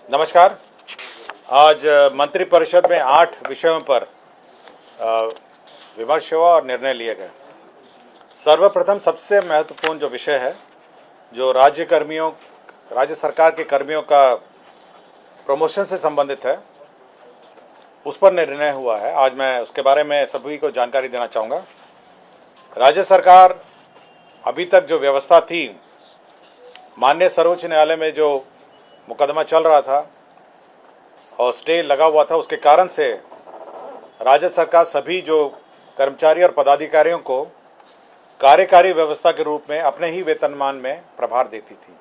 नमस्कार। आज मंत्रिपरिषद में 8 विषयों पर विमर्श हुआ और निर्णय लिए गए। सर्वप्रथम सबसे महत्वपूर्ण जो विषय है, जो राज्य सरकार के कर्मियों का प्रमोशन से संबंधित है, उस पर निर्णय हुआ है। आज मैं उसके बारे में सभी को जानकारी देना चाहूँगा। राज्य सरकार अभी तक जो व्यवस्था थी, माननीय सर्वोच्च न्यायालय में जो मुकदमा चल रहा था और स्टे लगा हुआ था, उसके कारण से राज्य सरकार सभी जो कर्मचारी और पदाधिकारियों को कार्यकारी व्यवस्था के रूप में अपने ही वेतनमान में प्रभार देती थी।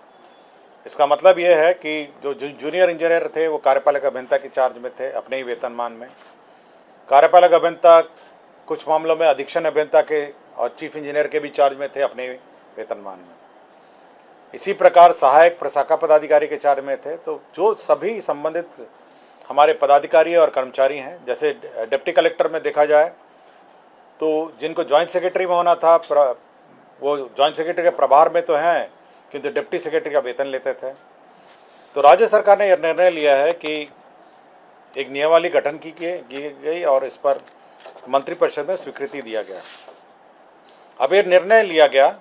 इसका मतलब यह है कि जो जूनियर इंजीनियर थे वो कार्यपालक अभियंता के चार्ज में थे अपने ही वेतनमान में। कार्यपालक अभियंता कुछ मामलों में अधीक्षण अभियंता के और चीफ इंजीनियर के भी चार्ज में थे अपने वेतनमान में। इसी प्रकार सहायक प्रशाखा पदाधिकारी के चार्ज में थे। तो जो सभी संबंधित हमारे पदाधिकारी और कर्मचारी हैं, जैसे डिप्टी कलेक्टर में देखा जाए तो जिनको जॉइंट सेक्रेटरी में होना था, वो जॉइंट सेक्रेटरी के प्रभार में तो हैं, किंतु डिप्टी सेक्रेटरी का वेतन लेते थे। तो राज्य सरकार ने यह निर्णय लिया है कि एक नियमावली गठन की गई और इस पर मंत्रिपरिषद में स्वीकृति दिया गया। अब यह निर्णय लिया गया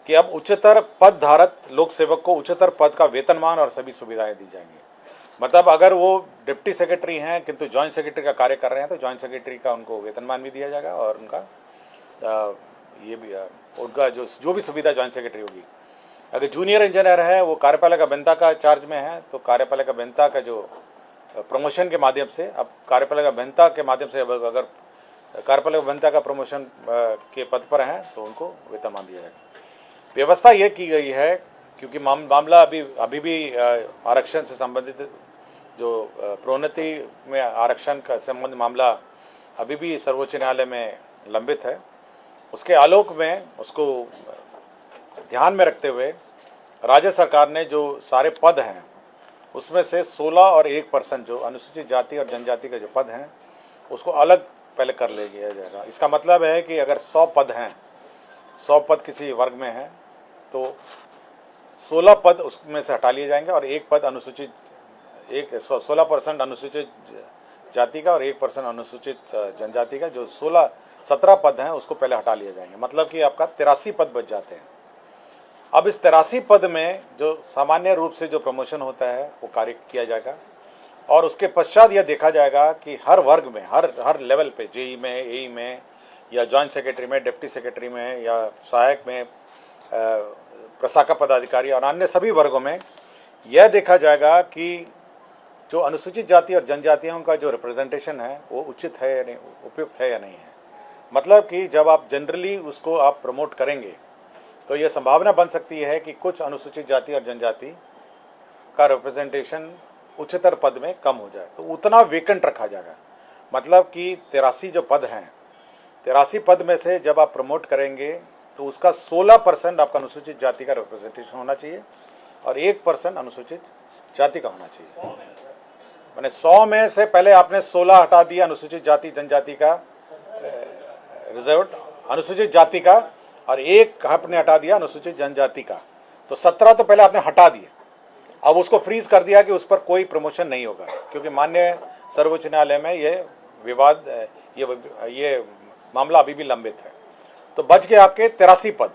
कि अब उच्चतर पद धारक लोक सेवक को उच्चतर पद का वेतनमान और सभी सुविधाएं दी जाएंगी। मतलब अगर वो डिप्टी सेक्रेटरी हैं किंतु जॉइंट सेक्रेटरी का कार्य कर रहे हैं तो जॉइंट सेक्रेटरी का उनको वेतनमान भी दिया जाएगा और उनका जो भी सुविधा जॉइंट सेक्रेटरी होगी। अगर जूनियर इंजीनियर है, वो कार्यपालक अभियंता का चार्ज में है, तो कार्यपालक अभियंता का जो प्रमोशन के माध्यम से, अब कार्यपालक अभियंता के माध्यम से अगर कार्यपालक अभियंता का प्रमोशन के पद पर हैं तो उनको वेतनमान दिया जाएगा। व्यवस्था यह की गई है क्योंकि मामला अभी भी आरक्षण से संबंधित, जो प्रोन्नति में आरक्षण का संबंधित मामला अभी भी सर्वोच्च न्यायालय में लंबित है। उसके आलोक में, उसको ध्यान में रखते हुए राज्य सरकार ने जो सारे पद हैं उसमें से 16 और 1% जो अनुसूचित जाति और जनजाति के जो पद हैं उसको अलग पहले कर लिया जाएगा। इसका मतलब है कि अगर 100 पद हैं, 100 पद किसी वर्ग में हैं तो 16 पद उसमें से हटा लिए जाएंगे और 1 पद 16% अनुसूचित जाति का और 1% अनुसूचित जनजाति का, जो 17 पद हैं उसको पहले हटा लिए जाएंगे। मतलब कि आपका 83 पद बच जाते हैं। अब इस 83 पद में जो सामान्य रूप से जो प्रमोशन होता है वो कार्य किया जाएगा और उसके पश्चात यह देखा जाएगा कि हर वर्ग में, हर लेवल पे, जेई में, एई में या जॉइंट सेक्रेटरी में, डिप्टी सेक्रेटरी में या सहायक में, प्रशाखा पदाधिकारी और अन्य सभी वर्गों में यह देखा जाएगा कि जो अनुसूचित जाति और जनजातियों का जो रिप्रेजेंटेशन है वो उचित है या नहीं, उपयुक्त है या नहीं है। मतलब कि जब आप जनरली उसको आप प्रमोट करेंगे तो यह संभावना बन सकती है कि कुछ अनुसूचित जाति और जनजाति का रिप्रेजेंटेशन उच्चतर पद में कम हो जाए, तो उतना वेकेंट रखा जाएगा। मतलब कि 83 जो पद हैं, 83 पद में से जब आप प्रमोट करेंगे तो उसका 16% आपका अनुसूचित जाति का रिप्रेजेंटेशन होना चाहिए और 1% अनुसूचित जाति का होना चाहिए। मैंने 100 में से पहले आपने 16 हटा दिया अनुसूचित जाति जनजाति का, रिजर्व अनुसूचित जाति का, और 1 आपने हटा दिया अनुसूचित जनजाति का, तो 17 तो पहले आपने हटा दिए। अब उसको फ्रीज कर दिया कि उस पर कोई प्रमोशन नहीं होगा, क्योंकि माननीय सर्वोच्च न्यायालय में ये विवाद, ये मामला अभी भी लंबित है। तो बच गए आपके 83 पद।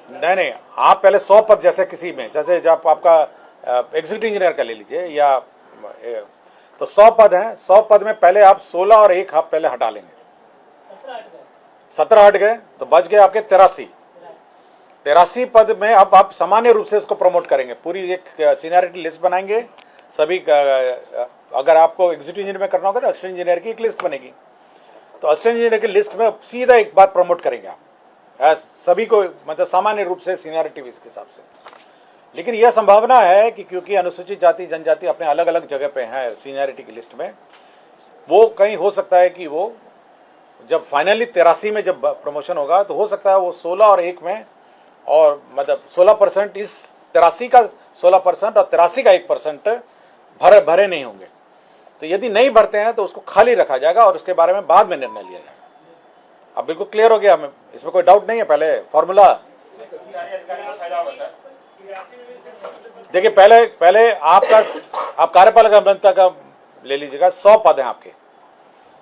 नहीं, आप पहले 100 पद, जैसे किसी में, जैसे जब आपका एग्जीक्यूटिव इंजीनियर का ले लीजिए, या तो 100 पद हैं, 100 पद में पहले आप 16 और 1 आप पहले हटा लेंगे, 17 हट गए तो बच गए आपके 83 पद में। अब आप सामान्य रूप से इसको प्रमोट करेंगे, पूरी एक सीनियरिटी लिस्ट बनाएंगे सभी का। अगर आपको एग्जीक्यूटिव इंजीनियर में करना होगा तो असिस्टेंट इंजीनियर की एक लिस्ट बनेगी, तो असिस्टेंट इंजीनियर की लिस्ट में सीधा एक बार प्रमोट करेंगे आप सभी को, मतलब सामान्य रूप से सीनियरिटी इसके हिसाब से। लेकिन यह संभावना है कि क्योंकि अनुसूचित जाति जनजाति अपने अलग अलग जगह पे हैं सीनियरिटी की लिस्ट में, वो कहीं हो सकता है कि वो जब फाइनली 83 में जब प्रमोशन होगा तो हो सकता है वो 16 और 1 में, और मतलब 16% इस 83 का 16% और 83 का 1% भरे नहीं होंगे। तो यदि नहीं भरते हैं तो उसको खाली रखा जाएगा और उसके बारे में बाद में निर्णय लिया जाएगा। अब बिल्कुल क्लियर हो गया, हमें इसमें कोई डाउट नहीं है। पहले फॉर्मूला देखिए, पहले पहले आप कार्यपालक अभियंता का ले लीजिएगा, 100 पद हैं आपके।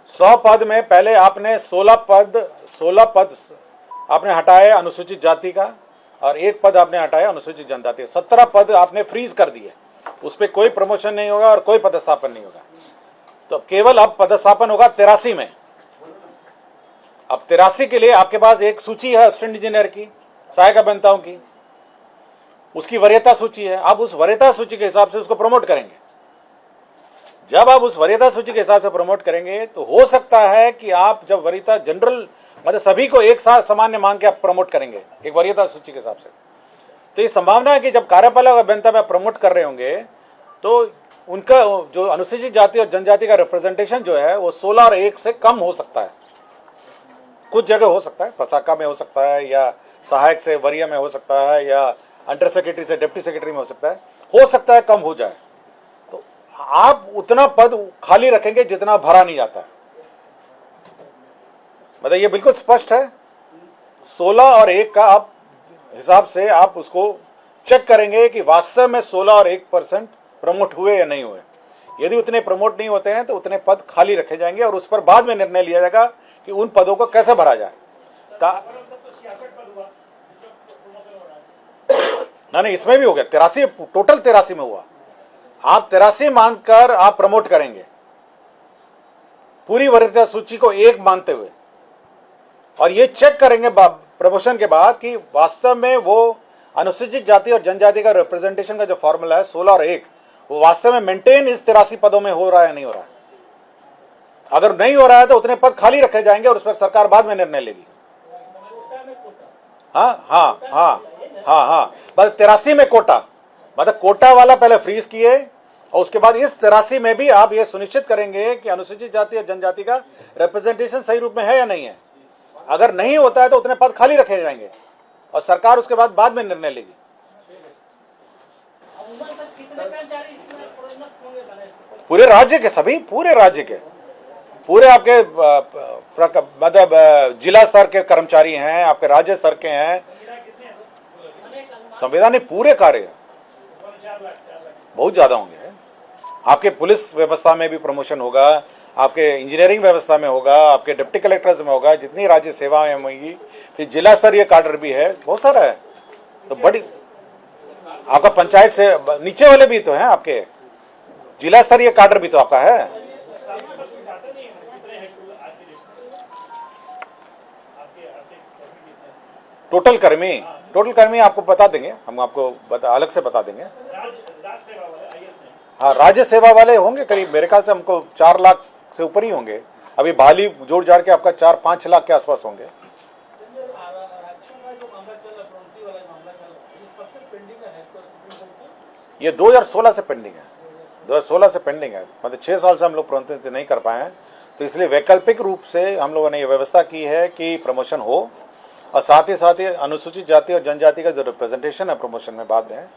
100 पद में पहले आपने 16 पद आपने हटाए अनुसूचित जाति का, और 1 पद आपने हटाया अनुसूचित जनजाति। 17 पद आपने फ्रीज कर दिए, उस पर कोई प्रमोशन नहीं होगा और कोई पदस्थापन नहीं होगा। तो केवल अब पदस्थापन होगा 83 में। अब 83 के लिए आपके पास एक सूची है असिस्टेंट इंजीनियर की, सहायक अभियंताओं की, उसकी वरीयता सूची है। आप उस वरीयता सूची के हिसाब से उसको प्रमोट करेंगे। जब आप उस वरीयता सूची के हिसाब से प्रमोट करेंगे तो हो सकता है कि आप जब वरीयता जनरल मतलब सभी को एक साथ सामान्य मांग के आप प्रमोट करेंगे एक वरीयता सूची के हिसाब से, तो ये संभावना है कि जब कार्यपालक अभियंता में प्रमोट कर रहे होंगे तो उनका जो अनुसूचित जाति और जनजाति का रिप्रेजेंटेशन जो है वो 16 और 1 से कम हो सकता है। कुछ जगह हो सकता है, प्रशाखा में हो सकता है, या सहायक से वरीय में हो सकता है, या अंडर सेक्रेटरी से डिप्टी सेक्रेटरी में हो सकता है कम हो जाए। तो आप उतना पद खाली रखेंगे जितना भरा नहीं जाता है। मतलब ये बिल्कुल स्पष्ट है। 16 और 1 का आप हिसाब से आप उसको चेक करेंगे कि वास्तव में 16 और 1% प्रमोट हुए या नहीं हुए। यदि उतने प्रमोट नहीं होते हैं तो उतने पद खाली रखे जाएंगे और उस पर बाद में निर्णय लिया जाएगा कि उन पदों को कैसे भरा जाए। नहीं, इसमें भी हो गया 83, टोटल 83 में हुआ। आप 83 मानकर आप प्रमोट करेंगे पूरी वरीयता सूची को 1 मानते हुए, और ये चेक करेंगे प्रमोशन के बाद कि वास्तव में वो अनुसूचित जाति और जनजाति का रिप्रेजेंटेशन का जो फॉर्मूला है 16 और 1 वो वास्तव में मेंटेन इस 83 पदों में हो रहा है नहीं हो रहा है। अगर नहीं हो रहा है तो उतने पद खाली रखे जाएंगे और उस पर सरकार बाद में निर्णय लेगी। हाँ, बस 83 में कोटा, मतलब कोटा वाला पहले फ्रीज किए और उसके बाद इस 83 में भी आप ये सुनिश्चित करेंगे कि अनुसूचित जाति और जनजाति का रिप्रेजेंटेशन सही रूप में है या नहीं है। अगर नहीं होता है तो उतने पद खाली रखे जाएंगे और सरकार उसके बाद में निर्णय लेगी। पूरे राज्य के सभी, पूरे राज्य के, पूरे आपके मतलब जिला स्तर के कर्मचारी हैं, आपके राज्य स्तर के हैं, संवैधानिक पूरे कार्य बहुत ज्यादा होंगे। आपके पुलिस व्यवस्था में भी प्रमोशन होगा, आपके इंजीनियरिंग व्यवस्था में होगा, आपके डिप्टी कलेक्टर्स में होगा, जितनी राज्य सेवाएं होंगी, फिर जिला स्तरीय काडर भी है, बहुत सारा है। तो बड़ी आपका पंचायत से नीचे वाले भी तो हैं, आपके जिला स्तरीय काडर भी तो आपका है। टोटल कर्मी आपको बता देंगे, हम आपको अलग से बता देंगे। हाँ, राज्य सेवा वाले होंगे करीब, मेरे ख्याल से हमको 4 लाख से ऊपर ही होंगे। अभी बहाली जोड़ जाड़ के आपका 4-5 लाख के आसपास होंगे। ये 2016 से पेंडिंग है, 2016 से पेंडिंग है। मतलब 6 साल से हम लोग प्रोन्नति नहीं कर पाए हैं, तो इसलिए वैकल्पिक रूप से हम लोगों ने ये व्यवस्था की है कि प्रमोशन हो और साथ ही अनुसूचित जाति और जनजाति का जो रिप्रेजेंटेशन है प्रमोशन में बाद में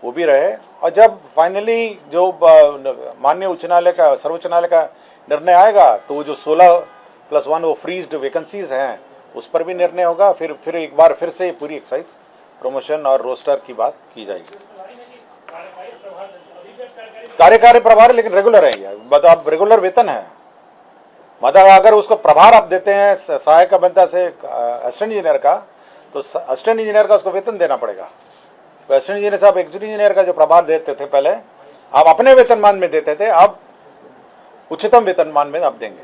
वो भी रहे। और जब फाइनली जो माननीय उच्च न्यायालय का, सर्वोच्च न्यायालय का निर्णय आएगा तो वो जो 16+1 वो फ्रीज्ड वैकेंसीज हैं उस पर भी निर्णय होगा। फिर एक बार फिर से पूरी एक्साइज प्रमोशन और रोस्टर की बात की जाएगी। कार्यकारी प्रभार लेकिन रेगुलर है ये, मतलब रेगुलर वेतन है। मतलब अगर उसको प्रभार आप देते हैं सहायक अभियंता से असिस्टेंट इंजीनियर का, तो असिस्टेंट इंजीनियर का उसको वेतन देना पड़ेगा। तो असिस्टेंट इंजीनियर साहब एग्जीक्यूटिव इंजीनियर का जो प्रभार देते थे पहले, आप अपने वेतनमान में देते थे, अब उच्चतम वेतनमान में आप देंगे।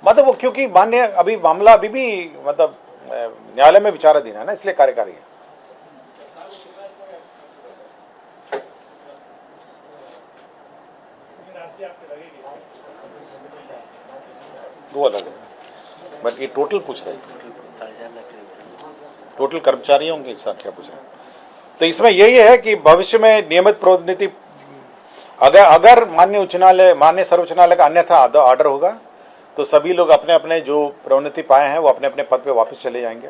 मतलब वो क्योंकि मान्य अभी मामला अभी भी मतलब न्यायालय में विचाराधीन है ना, इसलिए कार्यकारी है। वो अलग है, बट ये टोटल पूछ रहे हैं, टोटल कर्मचारी होंगे एक साथ क्या पूछ रहे हैं। तो इसमें यही है कि भविष्य में नियमित प्रोन्नति अगर माननीय उच्च न्यायालय, माननीय सर्वोच्च न्यायालय का अन्यथा ऑर्डर होगा तो सभी लोग अपने अपने जो प्रोन्नति पाए हैं वो अपने अपने पद पे वापस चले जाएंगे।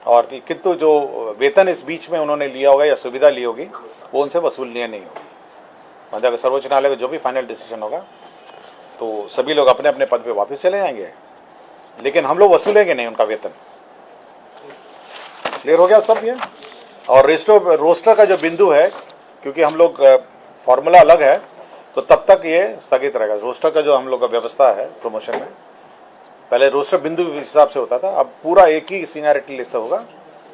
और किंतु जो वेतन इस बीच में उन्होंने लिया होगा या सुविधा ली होगी वो उनसे वसूलनीय नहीं होगी। मतलब सर्वोच्च न्यायालय का जो भी फाइनल डिसीजन होगा तो सभी लोग अपने अपने पद पे वापस चले जाएंगे, लेकिन हम लोग वसूलेंगे नहीं उनका वेतन। क्लियर हो गया सब ये? और रोस्टर का जो बिंदु है, क्योंकि हम लोग फॉर्मूला अलग है, तो तब तक ये स्थगित रहेगा। रोस्टर का जो हम लोग का व्यवस्था है प्रमोशन में, पहले रोस्टर बिंदु के हिसाब से होता था, अब पूरा एक ही सीनियरिटी लिस्ट होगा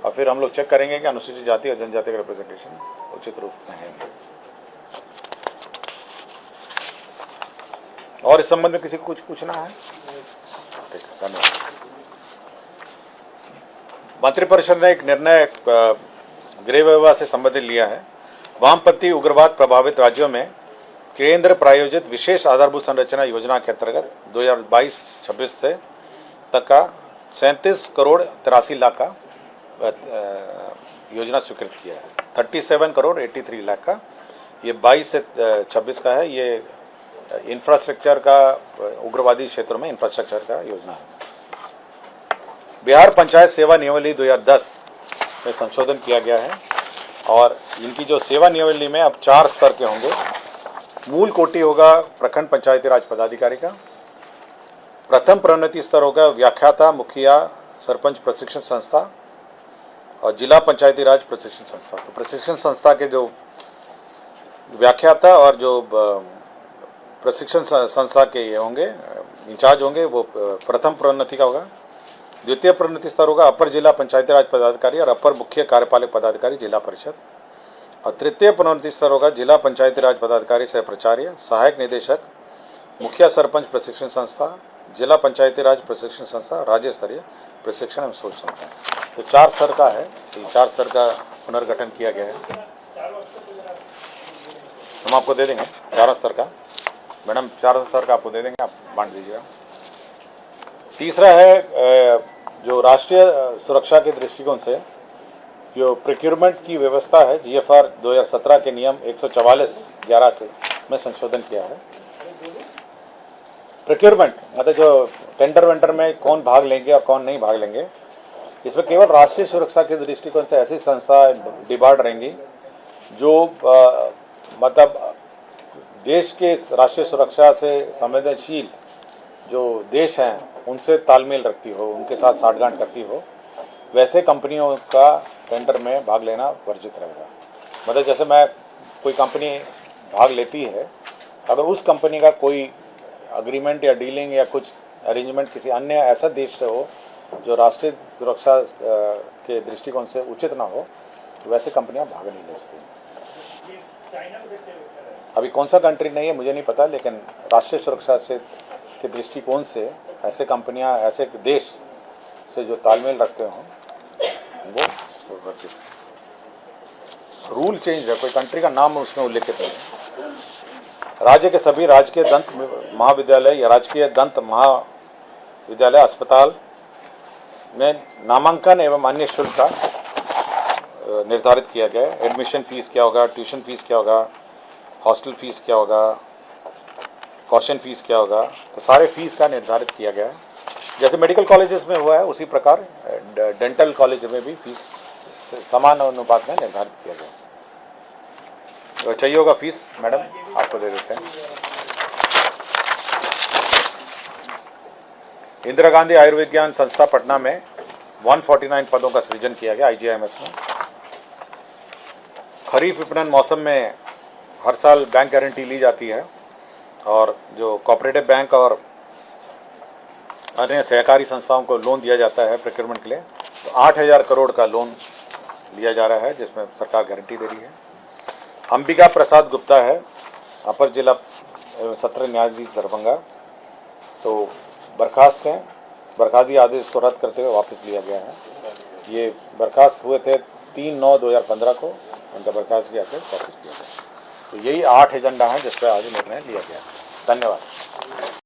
और फिर हम लोग चेक करेंगे कि अनुसूचित जाति और जनजाति का रिप्रेजेंटेशन उचित रूप में है। और इस संबंध में किसी को कुछ पूछना है? ठीक है, धन्यवाद। मंत्रिपरिषद ने एक निर्णय गृह विभाग से संबंधित लिया है। वामपंथी उग्रवाद प्रभावित राज्यों में केंद्र प्रायोजित विशेष आधारभूत संरचना योजना के अंतर्गत 2022-26 से तक का 37 करोड़ 83 लाख का योजना स्वीकृत किया है। 37 करोड़ 83 लाख का ये 22 से 26 का है। ये इंफ्रास्ट्रक्चर का, उग्रवादी क्षेत्रों में इंफ्रास्ट्रक्चर का योजना है। बिहार पंचायत सेवा नियमावली 2010 में संशोधन किया गया है और इनकी जो सेवा नियमावली में अब 4 स्तर के होंगे। मूल कोटि होगा प्रखंड पंचायती राज पदाधिकारी का, प्रथम प्रोन्नति स्तर होगा व्याख्याता, मुखिया, सरपंच प्रशिक्षण संस्था और जिला पंचायती राज प्रशिक्षण संस्था। तो प्रशिक्षण संस्था के जो व्याख्याता और जो प्रशिक्षण संस्था के ये होंगे, इंचार्ज होंगे, वो प्रथम प्रोन्नति का होगा। द्वितीय प्रोन्नति स्तर होगा अपर जिला पंचायती राज पदाधिकारी और अपर मुख्य कार्यपालक पदाधिकारी जिला परिषद। और तृतीय प्रोन्नति स्तर होगा जिला पंचायती राज पदाधिकारी सह प्राचार्य, सहायक निदेशक, मुखिया सरपंच प्रशिक्षण संस्था, जिला पंचायती राज प्रशिक्षण संस्था, राज्य स्तरीय प्रशिक्षण एवं सोच संस्था। तो 4 स्तर का है। तो 4 स्तर का पुनर्गठन किया गया है। हम आपको दे देंगे 4 स्तर का, मैडम 4 स्तर का आपको दे देंगे, आप बांट दीजिएगा। तीसरा है जो राष्ट्रीय सुरक्षा के दृष्टिकोण से जो प्रोक्योरमेंट की व्यवस्था है, जीएफआर 2017 के नियम 144(11) में संशोधन किया है। प्रोक्योरमेंट मतलब जो टेंडर वेंडर में कौन भाग लेंगे और कौन नहीं भाग लेंगे, इसमें केवल राष्ट्रीय सुरक्षा के दृष्टिकोण से ऐसी संस्था डिबार्ड रहेंगी जो मतलब देश के राष्ट्रीय सुरक्षा से संवेदनशील जो देश हैं उनसे तालमेल रखती हो, उनके साथ साठगांठ करती हो, वैसे कंपनियों का टेंडर में भाग लेना वर्जित रहेगा। मतलब जैसे मैं कोई कंपनी भाग लेती है, अगर उस कंपनी का कोई अग्रीमेंट या डीलिंग या कुछ अरेंजमेंट किसी अन्य ऐसा देश से हो जो राष्ट्रीय सुरक्षा के दृष्टिकोण से उचित ना हो, तो वैसे कंपनियां भाग नहीं ले सकती। अभी कौन सा कंट्री नहीं है मुझे नहीं पता, लेकिन राष्ट्रीय सुरक्षा से के दृष्टिकोण से ऐसे कंपनियां, ऐसे देश से जो तालमेल रखते हों वो रूल चेंज है, कोई कंट्री का नाम उसमें उल्लेखित नहीं है। राज्य के सभी राजकीय दंत महाविद्यालय या राजकीय दंत महाविद्यालय अस्पताल में नामांकन एवं अन्य शुल्क का निर्धारित किया गया है। एडमिशन फीस क्या होगा, ट्यूशन फीस क्या होगा, हॉस्टल फीस क्या होगा, कॉशन फीस क्या होगा, तो सारे फीस का निर्धारित किया गया है। जैसे मेडिकल कॉलेजेस में हुआ है उसी प्रकार डेंटल कॉलेज में भी फीस समान अनुपात में निर्धारित किया गया। तो चाहिए होगा फीस, मैडम आपको दे देते हैं। इंदिरा गांधी आयुर्विज्ञान संस्था पटना में 149 पदों का सृजन किया गया IGIMS में। खरीफ विपणन मौसम में हर साल बैंक गारंटी ली जाती है और जो कोऑपरेटिव बैंक और अन्य सहकारी संस्थाओं को लोन दिया जाता है प्रोक्योरमेंट के लिए। तो 8,000 करोड़ का लोन लिया जा रहा है जिसमें सरकार गारंटी दे रही है। अंबिका प्रसाद गुप्ता है, अपर जिला एवं सत्र न्यायाधीश दरभंगा, तो बर्खास्त हैं। बर्खास्ती आदेश को रद्द करते हुए वापस लिया गया है। ये बर्खास्त हुए थे 3/9/2015 को, उनका बर्खास्त किया था वापस लिया गया। तो यही 8 एजेंडा हैं जिस पर आज निर्णय लिया गया। धन्यवाद।